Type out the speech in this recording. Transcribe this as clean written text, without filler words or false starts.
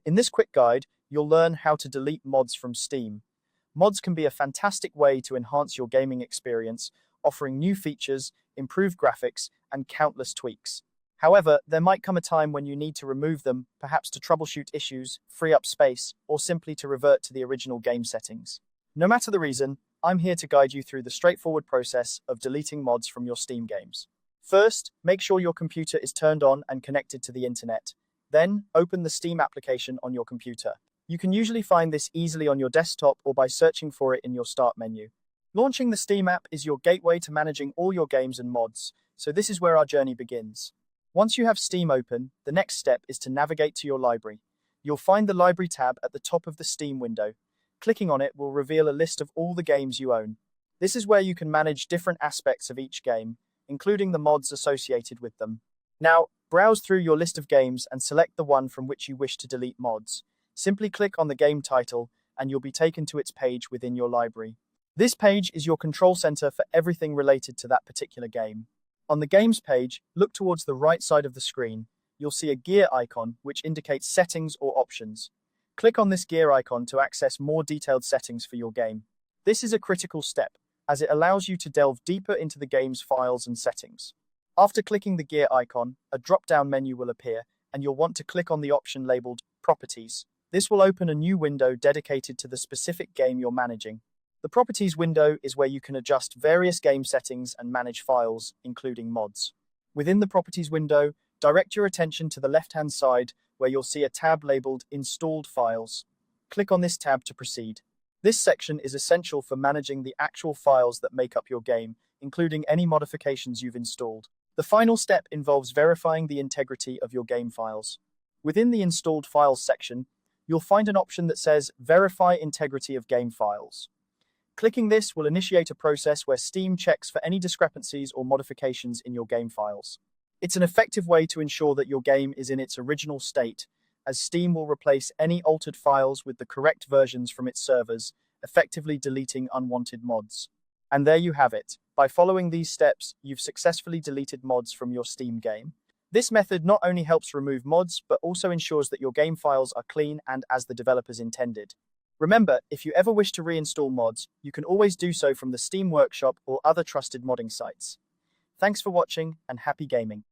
In this quick guide, you'll learn how to delete mods from Steam. Mods can be a fantastic way to enhance your gaming experience, offering new features, improved graphics, and countless tweaks. However, there might come a time when you need to remove them, perhaps to troubleshoot issues, free up space, or simply to revert to the original game settings. No matter the reason, I'm here to guide you through the straightforward process of deleting mods from your Steam games. First, make sure your computer is turned on and connected to the internet. Then, open the Steam application on your computer. You can usually find this easily on your desktop or by searching for it in your Start menu. Launching the Steam app is your gateway to managing all your games and mods, so this is where our journey begins. Once you have Steam open, the next step is to navigate to your library. You'll find the Library tab at the top of the Steam window. Clicking on it will reveal a list of all the games you own. This is where you can manage different aspects of each game, including the mods associated with them. Now, browse through your list of games and select the one from which you wish to delete mods. Simply click on the game title, and you'll be taken to its page within your library. This page is your control center for everything related to that particular game. On the Games page, look towards the right side of the screen. You'll see a gear icon which indicates settings or options. Click on this gear icon to access more detailed settings for your game. This is a critical step, as it allows you to delve deeper into the game's files and settings. After clicking the gear icon, a drop-down menu will appear, and you'll want to click on the option labeled Properties. This will open a new window dedicated to the specific game you're managing. The Properties window is where you can adjust various game settings and manage files, including mods. Within the Properties window, direct your attention to the left-hand side, where you'll see a tab labeled Installed Files. Click on this tab to proceed. This section is essential for managing the actual files that make up your game, including any modifications you've installed. The final step involves verifying the integrity of your game files. Within the Installed Files section, you'll find an option that says Verify Integrity of Game Files. Clicking this will initiate a process where Steam checks for any discrepancies or modifications in your game files. It's an effective way to ensure that your game is in its original state, as Steam will replace any altered files with the correct versions from its servers, effectively deleting unwanted mods. And there you have it. By following these steps, you've successfully deleted mods from your Steam game. This method not only helps remove mods, but also ensures that your game files are clean and as the developers intended. Remember, if you ever wish to reinstall mods, you can always do so from the Steam Workshop or other trusted modding sites. Thanks for watching, and happy gaming.